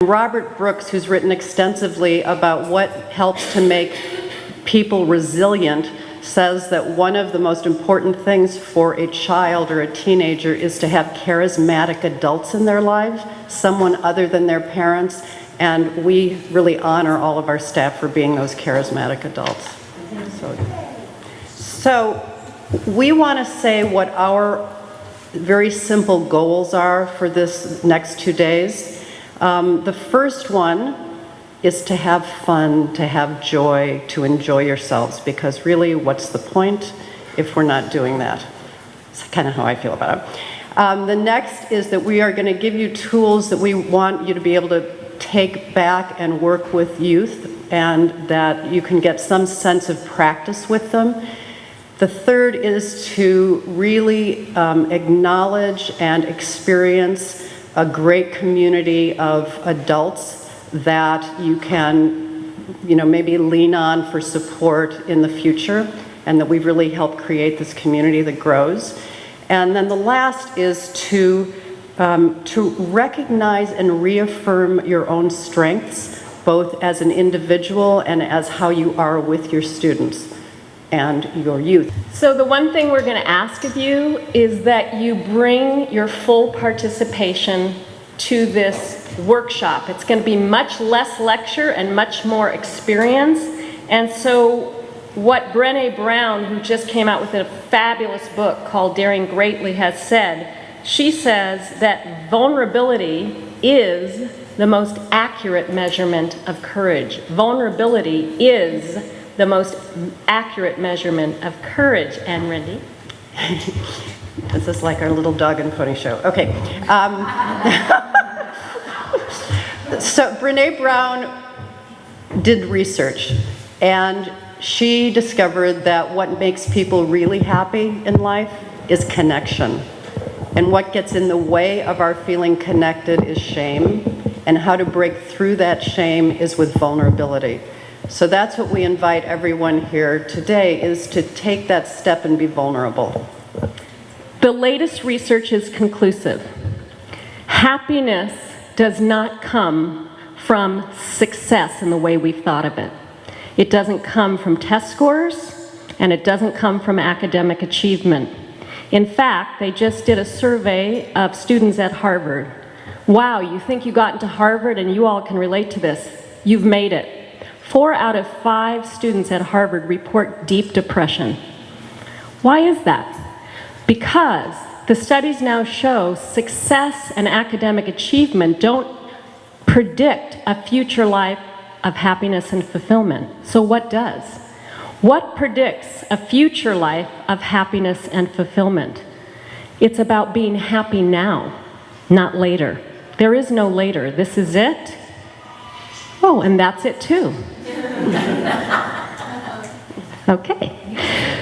Robert Brooks, who's written extensively about what helps to make people resilient, says that one of the most important things for a child or a teenager is to have charismatic adults in their lives, someone other than their parents, and we really honor all of our staff for being those charismatic adults. So we want to say what our very simple goals are for this next 2 days. The first one is to have fun, to have joy, to enjoy yourselves, because really, what's the point if we're not doing that? It's kind of how I feel about it. The next is that we are going to give you tools that we want you to be able to take back and work with youth, and that you can get some sense of practice with them. The third is to really acknowledge and experience a great community of adults that you can, maybe lean on for support in the future, and that we've really helped create this community that grows. And then the last is to recognize and reaffirm your own strengths, both as an individual and as how you are with your students and your youth. So the one thing we're going to ask of you is that you bring your full participation to this workshop. It's going to be much less lecture and much more experience. And so what Brené Brown, who just came out with a fabulous book called Daring Greatly, has said, she says that vulnerability is the most accurate measurement of courage. Vulnerability is the most accurate measurement of courage. And Randy? This is like our little dog and pony show. Okay. So Brené Brown did research, and she discovered that what makes people really happy in life is connection. And what gets in the way of our feeling connected is shame. And how to break through that shame is with vulnerability. So that's what we invite everyone here today, is to take that step and be vulnerable. The latest research is conclusive. Happiness does not come from success in the way we've thought of it. It doesn't come from test scores, and it doesn't come from academic achievement. In fact, they just did a survey of students at Harvard. Wow, you think you got into Harvard, and you all can relate to this. You've made it. 4 out of 5 students at Harvard report deep depression. Why is that? Because the studies now show success and academic achievement don't predict a future life of happiness and fulfillment. So what does? What predicts a future life of happiness and fulfillment? It's about being happy now, not later. There is no later. This is it. Oh, and that's it too. Okay.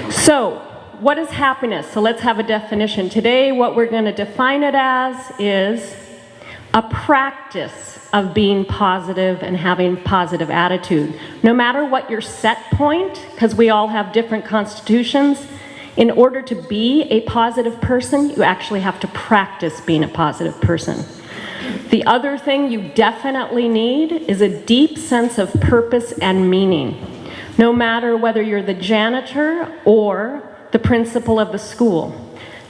So, what is happiness? So let's have a definition. Today, what we're going to define it as is a practice of being positive and having positive attitude. No matter what your set point, because we all have different constitutions, in order to be a positive person, you actually have to practice being a positive person. The other thing you definitely need is a deep sense of purpose and meaning. No matter whether you're the janitor or the principal of the school,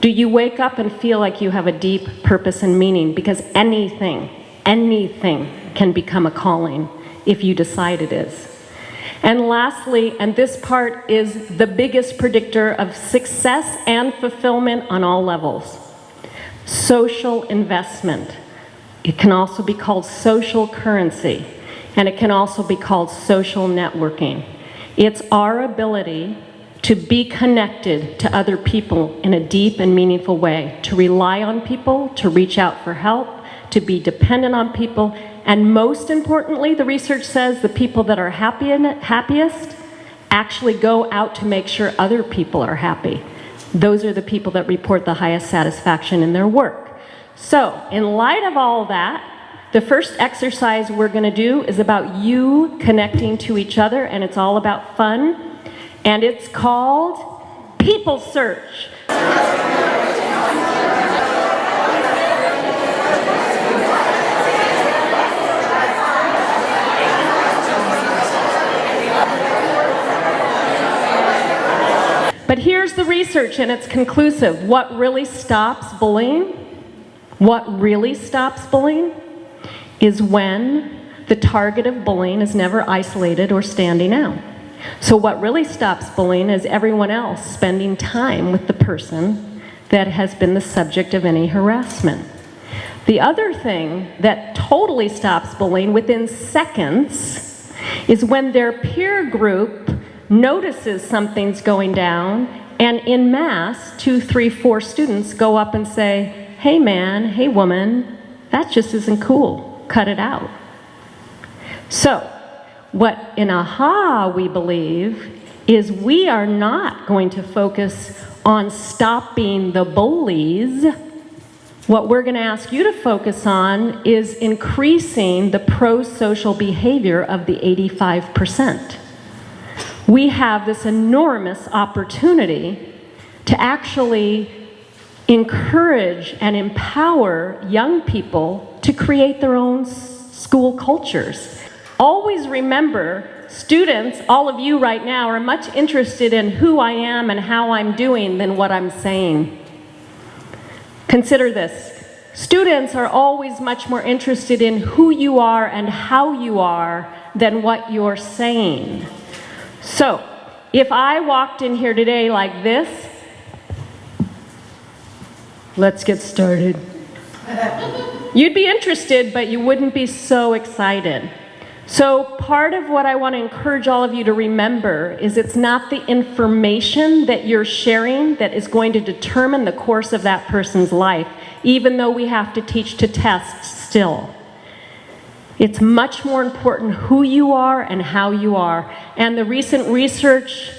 do you wake up and feel like you have a deep purpose and meaning? Because anything can become a calling if you decide it is. And lastly, and this part is the biggest predictor of success and fulfillment on all levels, social investment. It can also be called social currency, and it can also be called social networking. It's our ability to be connected to other people in a deep and meaningful way, to rely on people, to reach out for help, to be dependent on people, and most importantly, the research says the people that are happiest actually go out to make sure other people are happy. Those are the people that report the highest satisfaction in their work. So, in light of all that, the first exercise we're going to do is about you connecting to each other, and it's all about fun, and it's called People Search. research and it's conclusive. What really stops bullying? What really stops bullying is when the target of bullying is never isolated or standing out. So what really stops bullying is everyone else spending time with the person that has been the subject of any harassment. The other thing that totally stops bullying within seconds is when their peer group notices something's going down, and in mass, 2, 3, 4 students go up and say, "Hey man, hey woman, that just isn't cool, cut it out." So, what in AHA we believe is we are not going to focus on stopping the bullies. What we're going to ask you to focus on is increasing the pro-social behavior of the 85%. We have this enormous opportunity to actually encourage and empower young people to create their own school cultures. Always remember, students, all of you right now, are much interested in who I am and how I'm doing than what I'm saying. Consider this. Students are always much more interested in who you are and how you are than what you're saying. So, if I walked in here today like this, let's get started. You'd be interested, but you wouldn't be so excited. So part of what I want to encourage all of you to remember is it's not the information that you're sharing that is going to determine the course of that person's life, even though we have to teach to test still. It's much more important who you are and how you are. And the recent research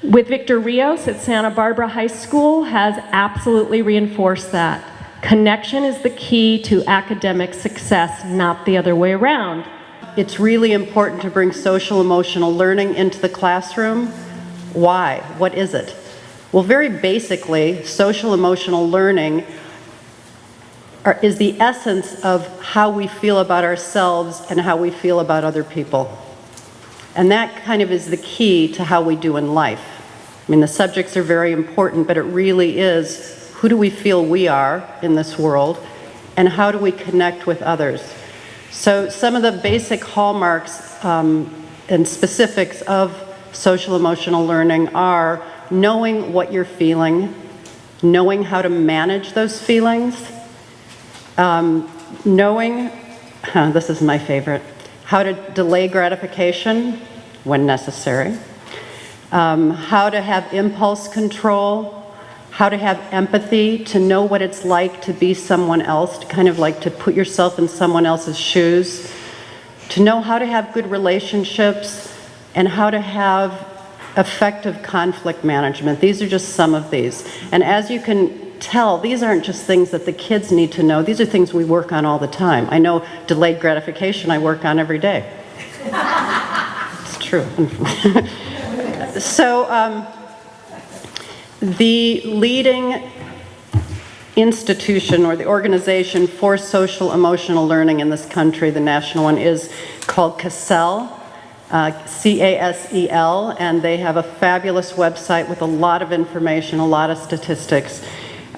with Victor Rios at Santa Barbara High School has absolutely reinforced that. Connection is the key to academic success, not the other way around. It's really important to bring social emotional learning into the classroom. Why? What is it? Well, very basically, social emotional learning is the essence of how we feel about ourselves and how we feel about other people. And that kind of is the key to how we do in life. I mean, the subjects are very important, but it really is, who do we feel we are in this world, and how do we connect with others? So some of the basic hallmarks and specifics of social emotional learning are knowing what you're feeling, knowing how to manage those feelings, knowing, this is my favorite, how to delay gratification when necessary, how to have impulse control, how to have empathy, to know what it's like to be someone else, to kind of like to put yourself in someone else's shoes, to know how to have good relationships, and how to have effective conflict management. These are just some of these. And as you can tell, these aren't just things that the kids need to know. These are things we work on all the time. I know delayed gratification I work on every day. It's true. So, the leading institution or the organization for social emotional learning in this country, the national one, is called CASEL, CASEL, and they have a fabulous website with a lot of information, a lot of statistics.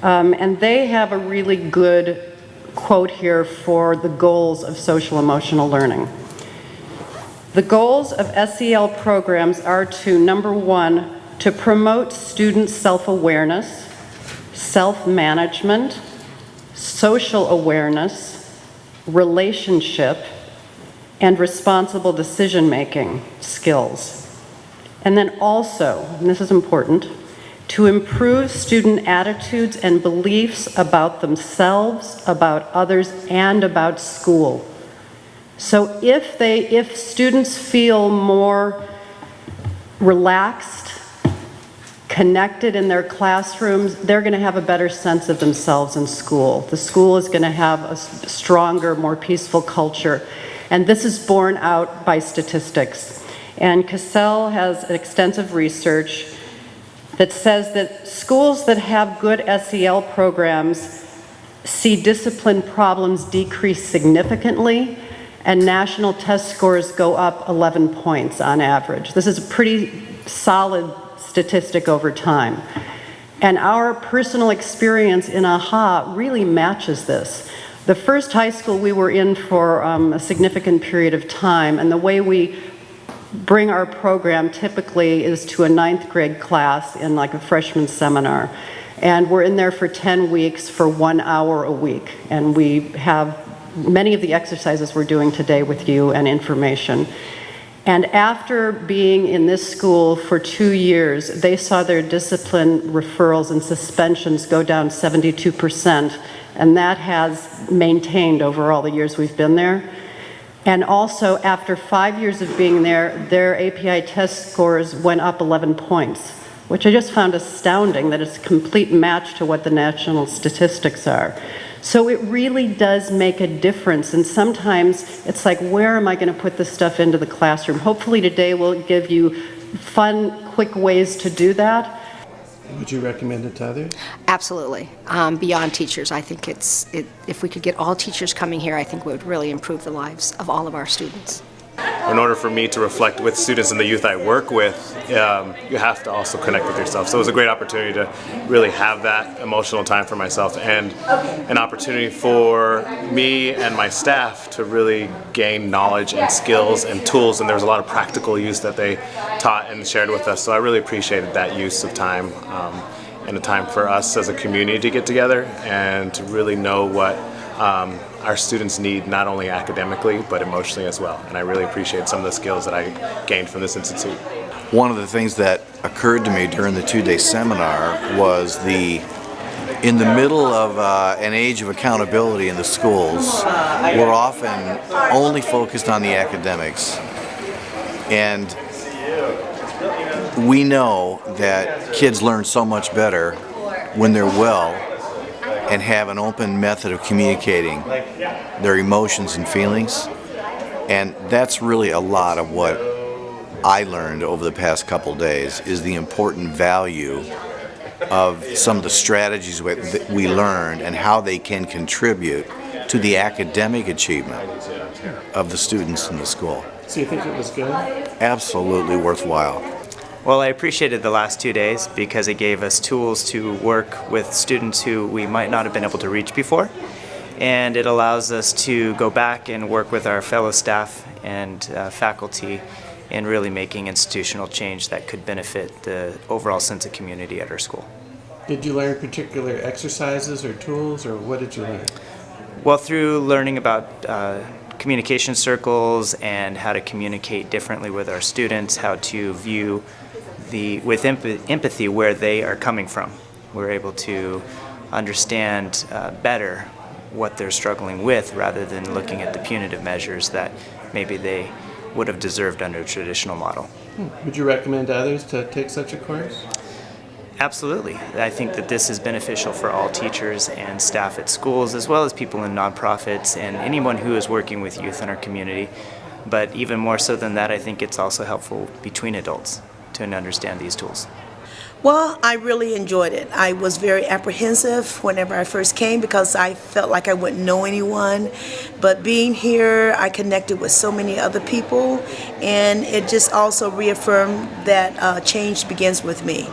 And they have a really good quote here for the goals of social emotional learning. The goals of SEL programs are to, number one, to promote student self-awareness, self-management, social awareness, relationship, and responsible decision-making skills. And then also, and this is important, to improve student attitudes and beliefs about themselves, about others, and about school. So if students feel more relaxed, connected in their classrooms, they're going to have a better sense of themselves in school. The school is going to have a stronger, more peaceful culture. And this is borne out by statistics. And CASEL has extensive research that says that schools that have good SEL programs see discipline problems decrease significantly, and national test scores go up 11 points on average. This is a pretty solid statistic over time. And our personal experience in AHA really matches this. The first high school we were in for a significant period of time, and the way we bring our program typically is to a 9th grade class in like a freshman seminar. And we're in there for 10 weeks for 1 hour a week. And we have many of the exercises we're doing today with you and information. And after being in this school for 2 years, they saw their discipline referrals and suspensions go down 72%, and that has maintained over all the years we've been there. And also, after 5 years of being there, their API test scores went up 11 points, which I just found astounding, that it's a complete match to what the national statistics are. So it really does make a difference, and sometimes it's like, where am I going to put this stuff into the classroom? Hopefully today will give you fun, quick ways to do that. Would you recommend it to others? Absolutely. Beyond teachers, I think if we could get all teachers coming here, I think it would really improve the lives of all of our students. In order for me to reflect with students and the youth I work with, you have to also connect with yourself. So it was a great opportunity to really have that emotional time for myself, and an opportunity for me and my staff to really gain knowledge and skills and tools, and there was a lot of practical use that they taught and shared with us. So I really appreciated that use of time, and a time for us as a community to get together and to really know what our students need, not only academically but emotionally as well. And I really appreciate some of the skills that I gained from this institute. One of the things that occurred to me during the 2-day seminar was in the middle of an age of accountability in the schools, we're often only focused on the academics. And we know that kids learn so much better when they're well and have an open method of communicating their emotions and feelings. And that's really a lot of what I learned over the past couple days, is the important value of some of the strategies that we learned and how they can contribute to the academic achievement of the students in the school. So you think it was good? Absolutely worthwhile. Well, I appreciated the last 2 days because it gave us tools to work with students who we might not have been able to reach before. And it allows us to go back and work with our fellow staff and faculty in really making institutional change that could benefit the overall sense of community at our school. Did you learn particular exercises or tools, or what did you learn? Well, through learning about communication circles and how to communicate differently with our students, how to view with empathy where they are coming from. We're able to understand better what they're struggling with rather than looking at the punitive measures that maybe they would have deserved under a traditional model. Would you recommend others to take such a course? Absolutely. I think that this is beneficial for all teachers and staff at schools, as well as people in nonprofits and anyone who is working with youth in our community. But even more so than that, I think it's also helpful between adults to understand these tools. Well, I really enjoyed it. I was very apprehensive whenever I first came because I felt like I wouldn't know anyone. But being here, I connected with so many other people, and it just also reaffirmed that change begins with me.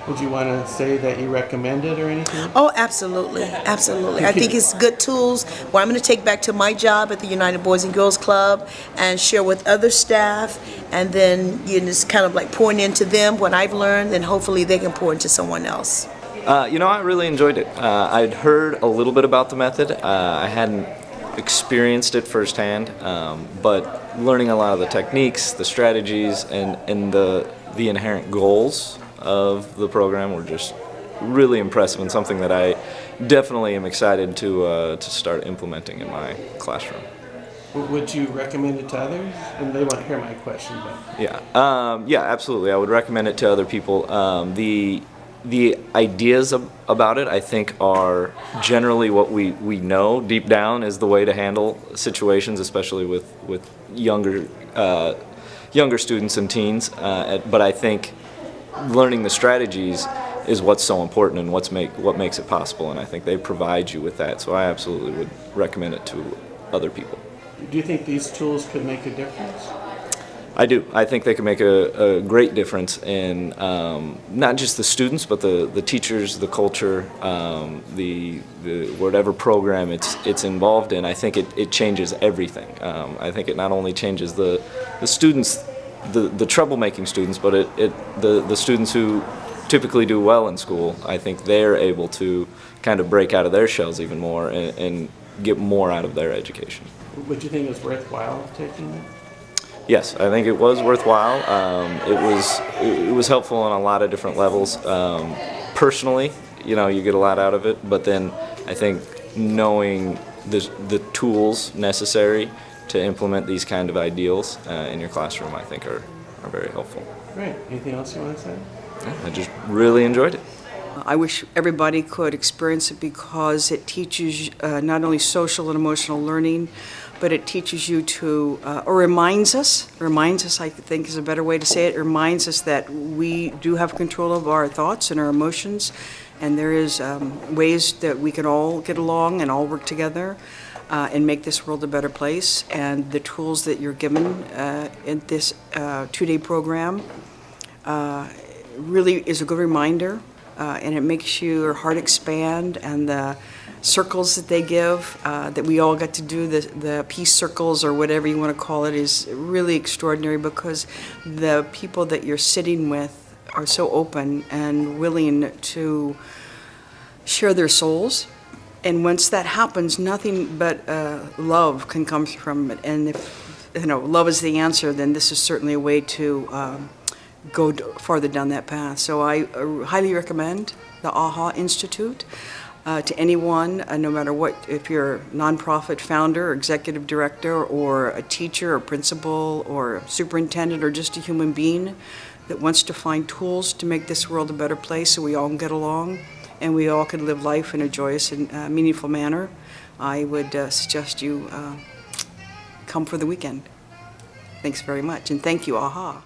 Would you want to say that you recommend it or anything? Oh, absolutely, absolutely. I think it's good tools. Well, I'm going to take back to my job at the United Boys and Girls Club and share with other staff, and then you just kind of like pouring into them what I've learned, and hopefully they can pour into someone else. I really enjoyed it. I'd heard a little bit about the method. I hadn't experienced it firsthand, but learning a lot of the techniques, the strategies, and the inherent goals of the program were just really impressive, and something that I definitely am excited to start implementing in my classroom. Would you recommend it to others? And they won't hear my question, but Yeah, absolutely. I would recommend it to other people. The ideas about it, I think, are generally what we know deep down is the way to handle situations, especially with younger students and teens. But I think learning the strategies is what's so important and what makes it possible, and I think they provide you with that. So I absolutely would recommend it to other people. do you think these tools could make a difference? I do. I think they can make a great difference in not just the students, but the teachers, the culture, the whatever program it's involved in. I think it changes everything. I think it not only changes the students, the troublemaking students, but the students who typically do well in school. I think they're able to kind of break out of their shells even more and get more out of their education. Would you think it was worthwhile taking it? Yes, I think it was worthwhile. It was helpful on a lot of different levels. Personally, you get a lot out of it, but then I think knowing the tools necessary to implement these kind of ideals in your classroom, I think are very helpful. Great. Anything else you want to say? I just really enjoyed it. I wish everybody could experience it because it teaches not only social and emotional learning, but it teaches you to, or reminds us, I think is a better way to say it, reminds us that we do have control of our thoughts and our emotions, and there is ways that we can all get along and all work together and make this world a better place. And the tools that you're given in this two-day program really is a good reminder, and it makes your heart expand, and the circles that they give, that we all get to do, the peace circles or whatever you want to call it, is really extraordinary because the people that you're sitting with are so open and willing to share their souls. And once that happens, nothing but love can come from it. And if love is the answer, then this is certainly a way to go farther down that path. So I highly recommend the AHA Institute to anyone, no matter what, if you're a nonprofit founder or executive director or a teacher or principal or a superintendent or just a human being that wants to find tools to make this world a better place so we all can get along and we all can live life in a joyous and meaningful manner. I would suggest you come for the weekend. Thanks very much, and thank you, AHA.